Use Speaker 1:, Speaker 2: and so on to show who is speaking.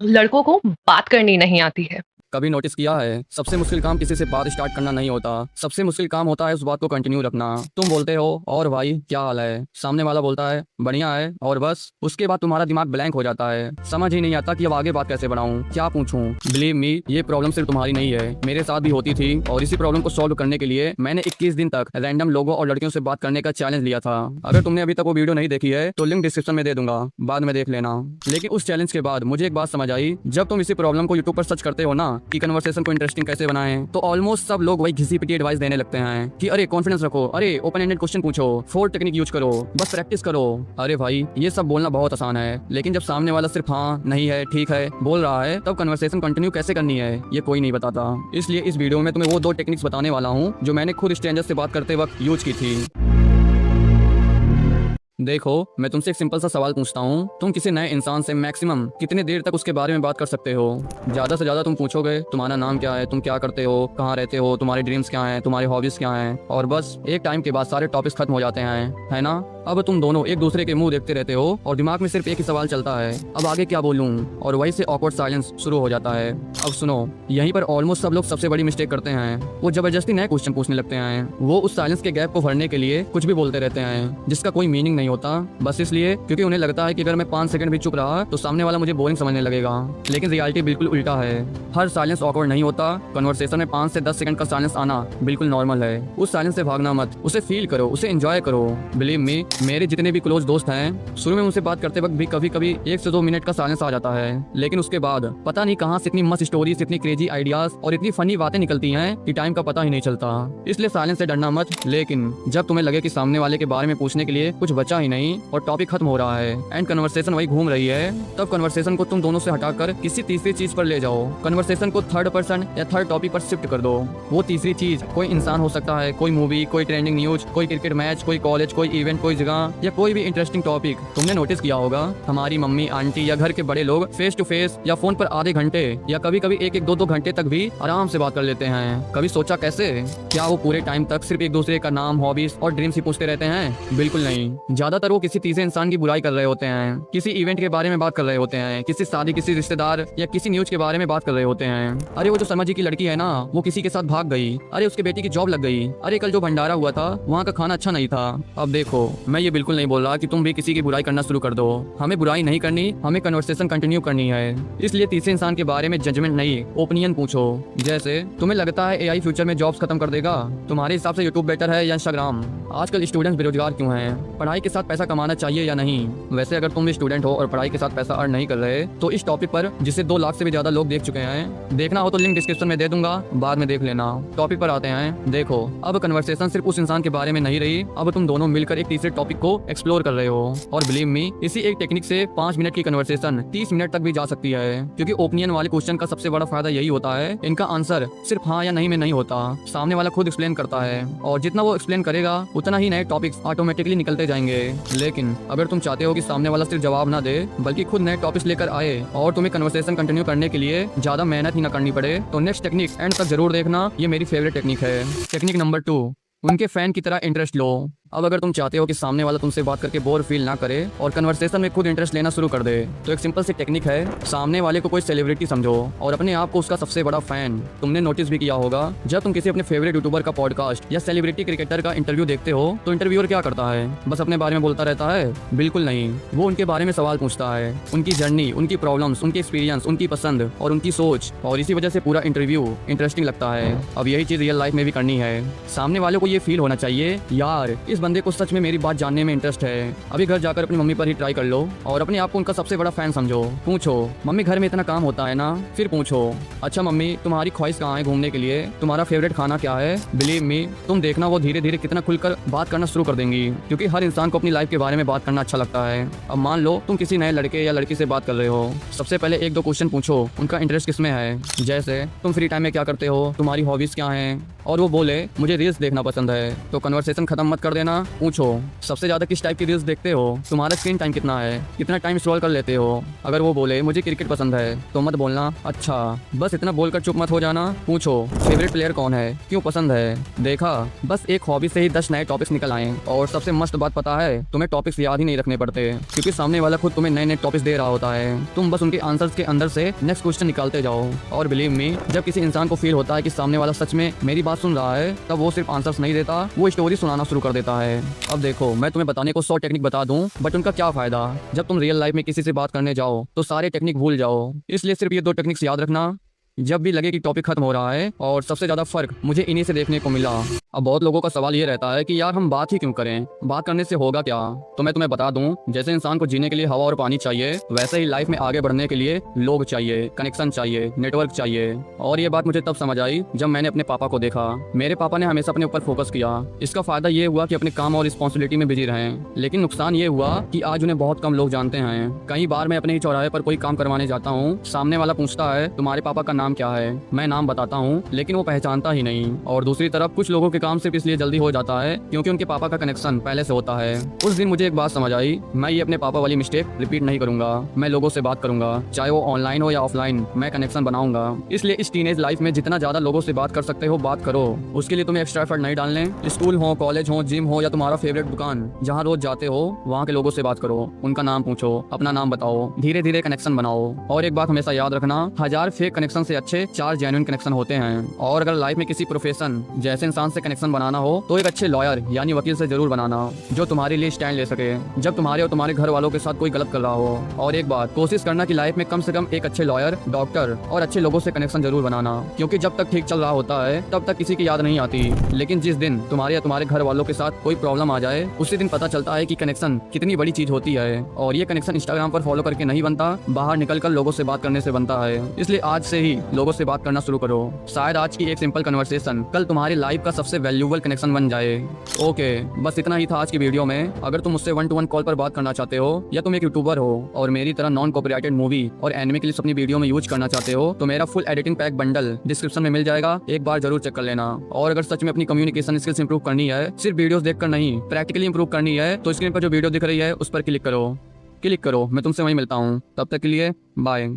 Speaker 1: लड़कों को बात करनी नहीं आती है।
Speaker 2: कभी नोटिस किया है, सबसे मुश्किल काम किसी से बात स्टार्ट करना नहीं होता। सबसे मुश्किल काम होता है उस बात को कंटिन्यू रखना। तुम बोलते हो और भाई क्या हाल है, सामने वाला बोलता है बढ़िया है, और बस उसके बाद तुम्हारा दिमाग ब्लैंक हो जाता है। समझ ही नहीं आता कि अब आगे बात कैसे बढ़ाऊं, क्या पूछूं। बिलीव मी, ये प्रॉब्लम सिर्फ तुम्हारी नहीं है, मेरे साथ भी होती थी। और इसी प्रॉब्लम को सॉल्व करने के लिए मैंने 21 दिन तक रैंडम लोगों और लड़कियों से बात करने का चैलेंज लिया था। अगर तुमने अभी तक वो वीडियो नहीं देखी है तो लिंक डिस्क्रिप्शन में दे दूंगा, बाद में देख लेना। लेकिन उस चैलेंज के बाद मुझे एक बात समझ आई, जब तुम इसी प्रॉब्लम को यूट्यूब पर सर्च करते हो ना कि कन्वर्सेशन को इंटरेस्टिंग कैसे बनाएं, तो ऑलमोस्ट सब लोग वही घिसी पिटी एडवाइस देने लगते हैं कि अरे कॉन्फिडेंस रखो, अरे ओपन एंडेड क्वेश्चन पूछो, 4 टेक्निक यूज करो, बस प्रैक्टिस करो। अरे भाई, ये सब बोलना बहुत आसान है, लेकिन जब सामने वाला सिर्फ हाँ नहीं है ठीक है बोल रहा है, तब कन्वर्सेशन कंटिन्यू कैसे करनी है ये कोई नहीं बताता। इसलिए इस वीडियो में तुम्हें वो 2 टेक्निक्स बताने वाला हूँ जो मैंने खुद स्ट्रेंजर से बात करते वक्त यूज की थी। देखो, मैं तुमसे एक सिंपल सा सवाल पूछता हूँ, तुम किसी नए इंसान से मैक्सिमम कितने देर तक उसके बारे में बात कर सकते हो? ज्यादा से ज्यादा तुम पूछोगे तुम्हारा नाम क्या है, तुम क्या करते हो, कहाँ रहते हो, तुम्हारे ड्रीम्स क्या हैं, तुम्हारी हॉबीज क्या हैं, और बस एक टाइम के बाद सारे टॉपिक्स खत्म हो जाते हैं, है ना? अब तुम दोनों एक दूसरे के मुंह देखते रहते हो और दिमाग में सिर्फ एक ही सवाल चलता है, अब आगे क्या बोलूं, और वहीं से ऑकवर्ड साइलेंस शुरू हो जाता है। अब सुनो, यहीं पर ऑलमोस्ट सब लोग सबसे बड़ी मिस्टेक करते हैं, वो जबरदस्ती नए क्वेश्चन पूछने लगते हैं। वो उस साइलेंस के गैप को भरने के लिए कुछ भी बोलते रहते हैं जिसका कोई मीनिंग नहीं होता, बस इसलिए क्योंकि उन्हें लगता है कि अगर मैं 5 सेकंड भी चुप रहा तो सामने वाला मुझे बोरिंग समझने लगेगा। लेकिन रियलिटी बिल्कुल उल्टा है। हर साइलेंस ऑकवर्ड नहीं होता। कन्वर्सेशन में 5 से 10 सेकंड का साइलेंस आना बिल्कुल नॉर्मल है। उस साइलेंस से भागना मत, उसे फील करो, उसे एंजॉय करो। बिलीव मी, मेरे जितने भी क्लोज दोस्त हैं, शुरू में उनसे बात करते वक्त भी कभी कभी 1 से 2 मिनट का साइलेंस आ जाता है, लेकिन उसके बाद पता नहीं कहां से इतनी मस्त स्टोरीज, इतनी क्रेजी आइडियाज और इतनी फनी बातें निकलती हैं कि टाइम का पता ही नहीं चलता। इसलिए साइलेंस से डरना मत, लेकिन जब तुम्हें लगे कि सामने वाले के बारे में पूछने के लिए कुछ बचा ही नहीं और टॉपिक खत्म हो रहा है एंड कन्वर्सेशन वही घूम रही है, तब कन्वर्सेशन को तुम दोनों से हटाकर किसी तीसरी चीज पर ले जाओ। कन्वर्सेशन को थर्ड पर्सन या थर्ड टॉपिक पर शिफ्ट कर दो। वो तीसरी चीज कोई इंसान हो सकता है, कोई मूवी, कोई ट्रेंडिंग न्यूज, कोई क्रिकेट मैच, कोई कॉलेज, कोई इवेंट, कोई जगह या कोई भी इंटरेस्टिंग टॉपिक। तुमने नोटिस किया होगा, हमारी मम्मी, आंटी या घर के बड़े लोग फेस टू फेस या फोन पर आधे घंटे या कभी कभी 1-1, 2-2 घंटे तक भी आराम से बात कर लेते हैं। कभी सोचा कैसे? क्या वो पूरे टाइम तक सिर्फ एक दूसरे का नाम, हॉबीज और ड्रीम्स ही पूछते रहते हैं? बिल्कुल नहीं। ज्यादातर वो किसी तीसरे इंसान की बुराई कर रहे होते हैं, किसी इवेंट के बारे में बात कर रहे होते हैं, किसी शादी, किसी रिश्तेदार या किसी न्यूज के बारे में बात कर रहे होते हैं। अरे वो जो शर्मा जी की लड़की है ना, वो किसी के साथ भाग गई। अरे उसके बेटी की जॉब लग गई। अरे कल जो भंडारा हुआ था वहाँ का खाना अच्छा नहीं था। अब देखो, मैं ये बिल्कुल नहीं बोल रहा कि तुम भी किसी की बुराई करना शुरू कर दो। हमें बुराई नहीं करनी, हमें कन्वर्सेशन कंटिन्यू करनी है। इसलिए तीसरे इंसान के बारे में जजमेंट नहीं, ओपिनियन पूछो। जैसे तुम्हें लगता है एआई फ्यूचर में जॉब्स खत्म कर देगा? तुम्हारे हिसाब से यूट्यूब बेटर है या इंस्टाग्राम? आजकल स्टूडेंट्स बेरोजगार क्यों हैं? पढ़ाई के साथ पैसा कमाना चाहिए या नहीं? वैसे अगर तुम भी स्टूडेंट हो और पढ़ाई के साथ पैसा अर्न नहीं कर रहे तो इस टॉपिक पर, जिसे 2 लाख से भी ज्यादा लोग देख चुके हैं, देखना हो तो लिंक डिस्क्रिप्शन में दे दूंगा, बाद में देख लेना। टॉपिक पर आते हैं। देखो, अब कन्वर्सेशन सिर्फ उस इंसान के बारे में नहीं रही, अब तुम दोनों मिलकर एक तीसरे टॉपिक को एक्सप्लोर कर रहे हो। और बिलीव मी, इसी एक टेक्निक से 5 मिनट की कन्वर्सेशन 30 मिनट तक भी जा सकती है, क्योंकि ओपिनियन वाले क्वेश्चन का सबसे बड़ा फायदा यही होता है, इनका आंसर सिर्फ हाँ या नहीं में नहीं होता, सामने वाला खुद एक्सप्लेन करता है, और जितना वो एक्सप्लेन करेगा उतना ही नए टॉपिक्स ऑटोमेटिकली निकलते जाएंगे। लेकिन अगर तुम चाहते हो कि सामने वाला सिर्फ जवाब ना दे बल्कि खुद नए टॉपिक्स लेकर आए और तुम्हें कन्वर्सेशन कंटिन्यू करने के लिए ज्यादा मेहनत ही ना करनी पड़े, तो नेक्स्ट टेक्निक एंड तक जरूर देखना। ये मेरी फेवरेट टेक्निक है। टेक्निक नंबर 2, उनके फैन की तरह इंटरेस्ट लो। अब अगर तुम चाहते हो कि सामने वाला तुमसे बात करके बोर फील ना करे और कन्वर्सेशन में खुद इंटरेस्ट लेना शुरू कर दे, तो एक सिंपल सी टेक्निक है, सामने वाले को कोई सेलिब्रिटी समझो और अपने आप को उसका सबसे बड़ा फैन। तुमने नोटिस भी किया होगा, जब तुम किसी अपने फेवरेट यूट्यूबर का पॉडकास्ट या सेलिब्रिटी क्रिकेटर का इंटरव्यू देखते हो तो इंटरव्यूअर क्या करता है? बस अपने बारे में बोलता रहता है? बिल्कुल नहीं, वो उनके बारे में सवाल पूछता है, उनकी जर्नी, उनकी प्रॉब्लम्स, उनकी एक्सपीरियंस, उनकी पसंद और उनकी सोच, और इसी वजह से पूरा इंटरव्यू इंटरेस्टिंग लगता है। अब यही चीज रियल लाइफ में भी करनी है। सामने वाले को ये फील होना चाहिए, यार इस बंदे को सच में मेरी बात जानने में इंटरेस्ट है। अभी घर जाकर अपनी मम्मी पर ही ट्राई कर लो और अपने आप को उनका सबसे बड़ा फैन समझो। पूछो, मम्मी घर में इतना काम होता है ना? फिर पूछो, अच्छा मम्मी तुम्हारी ख्वाहिश कहाँ है घूमने के लिए? तुम्हारा फेवरेट खाना क्या है? बिलीव मी, तुम देखना वो धीरे धीरे कितना खुलकर बात करना शुरू कर देंगी, क्योंकि हर इंसान को अपनी लाइफ के बारे में बात करना अच्छा लगता है। अब मान लो तुम किसी नए लड़के या लड़की से बात कर रहे हो, सबसे पहले 1-2 क्वेश्चन पूछो, उनका इंटरेस्ट किसमें है। जैसे तुम फ्री टाइम में क्या करते हो, तुम्हारी हॉबीज क्या हैं, और वो बोले मुझे रील्स देखना पसंद है, तो कन्वर्सेशन खत्म मत कर देना, ना, पूछो सबसे ज्यादा किस टाइप की रील्स देखते हो, तुम्हारा स्क्रीन टाइम कितना है, कितना टाइम स्क्रॉल कर लेते हो। अगर वो बोले मुझे क्रिकेट पसंद है तो मत बोलना अच्छा, बस इतना बोलकर चुप मत हो जाना। पूछो फेवरेट प्लेयर कौन है, क्यों पसंद है। देखा, बस एक हॉबी से ही 10 नए टॉपिक्स निकल आए। और सबसे मस्त बात पता है, तुम्हें टॉपिक्स याद ही नहीं रखने पड़ते, क्योंकि सामने वाला खुद तुम्हें नए नए टॉपिक्स दे रहा होता है। तुम बस उनके आंसर्स के अंदर से नेक्स्ट क्वेश्चन निकालते जाओ। और बिलीव मी, जब किसी इंसान को फील होता है कि सामने वाला सच में मेरी बात सुन रहा है, तब वो सिर्फ आंसर्स नहीं देता, वो स्टोरी सुनाना शुरू कर देता है। अब देखो, मैं तुम्हें बताने को 100 टेक्निक बता दूं, बट उनका क्या फायदा जब तुम रियल लाइफ में किसी से बात करने जाओ तो सारे टेक्निक भूल जाओ। इसलिए सिर्फ ये 2 टेक्निक्स याद रखना जब भी लगे कि टॉपिक खत्म हो रहा है। और सबसे ज्यादा फर्क मुझे इन्हीं से देखने को मिला। अब बहुत लोगों का सवाल ये रहता है कि यार हम बात ही क्यों करें, बात करने से होगा क्या। तो मैं तुम्हें बता दूं, जैसे इंसान को जीने के लिए हवा और पानी चाहिए, वैसे ही लाइफ में आगे बढ़ने के लिए लोग चाहिए, कनेक्शन चाहिए, नेटवर्क चाहिए। और ये बात मुझे तब समझ आई जब मैंने अपने पापा को देखा। मेरे पापा ने हमेशा अपने ऊपर फोकस किया। इसका फायदा ये हुआ कि अपने काम और रिस्पॉन्सिबिलिटी में बिजी रहे, लेकिन नुकसान ये हुआ कि आज उन्हें बहुत कम लोग जानते हैं। कई बार मैं अपने ही चौराहे पर कोई काम करवाने जाता हूँ, सामने वाला पूछता है तुम्हारे पापा का नाम क्या है, मैं नाम बताता हूँ, लेकिन वो पहचानता ही नहीं। और दूसरी तरफ कुछ लोगों के काम सिर्फ इसलिए जल्दी हो जाता है क्योंकि उनके पापा का कनेक्शन पहले से होता है। उस दिन मुझे एक बात समझ आई, मैं ये अपने पापा वाली मिस्टेक रिपीट नहीं करूंगा। मैं लोगों से बात करूंगा, चाहे वो ऑनलाइन हो या ऑफलाइन, मैं कनेक्शन बनाऊंगा। इसलिए इस टीनेज लाइफ में जितना ज्यादा लोगों से बात कर सकते हो बात करो। उसके लिए तुम्हें एक्स्ट्रा एफर्ट नहीं डालने। स्कूल हो, कॉलेज हो, जिम हो या तुम्हारा फेवरेट दुकान जहाँ रोज जाते हो, वहाँ के लोगों से बात करो, उनका नाम पूछो, अपना नाम बताओ, धीरे धीरे कनेक्शन बनाओ। और एक बात हमेशा याद रखना, 1000 फेक कनेक्शन से अच्छे 4 जेन्युइन कनेक्शन होते हैं। और अगर लाइफ में किसी प्रोफेशन जैसे इंसान से कनेक्शन बनाना हो तो एक अच्छे लॉयर यानी वकील से जरूर बनाना, जो तुम्हारे लिए स्टैंड ले सके जब तुम्हारे और तुम्हारे घर वालों के साथ कोई गलत कर रहा हो। और एक बात, कोशिश करना कि लाइफ में कम से कम एक अच्छे लॉयर, डॉक्टर और अच्छे लोगों से कनेक्शन जरूर बनाना, क्योंकि जब तक ठीक चल रहा होता है तब तक किसी की याद नहीं आती, लेकिन जिस दिन तुम्हारे या तुम्हारे घर वालों के साथ कोई प्रॉब्लम आ जाए, उसी दिन पता चलता है कि कनेक्शन कितनी बड़ी चीज होती है। और ये कनेक्शन इंस्टाग्राम पर फॉलो करके नहीं बनता, बाहर निकलकर लोगों से बात करने से बनता है। इसलिए आज से ही लोगों से बात करना शुरू करो। शायद आज की एक सिंपल कन्वर्सेशन कल तुम्हारी लाइफ का सबसे वैल्यूएबल कनेक्शन बन जाए। ओके, बस इतना ही था आज की वीडियो में। अगर तुम मुझसे 1-to-1 कॉल पर बात करना चाहते हो, या तुम एक यूट्यूबर हो और मेरी तरह नॉन कॉपीराइटेड मूवी और एनिमे क्लिप्स अपनी वीडियो में यूज करना चाहते हो, तो मेरा full editing pack bundle description में मिल जाएगा, एक बार जरूर चेक कर लेना। और अगर सच में अपनी कम्युनिकेशन स्किल्स इंप्रूव करनी है, सिर्फ वीडियोस देखकर नहीं, प्रैक्टिकली इंप्रूव करनी है, तो स्क्रीन पर जो वीडियो दिख रही है उस पर क्लिक करो। मैं तुमसे वहीं मिलता हूँ, तब तक के लिए बाय।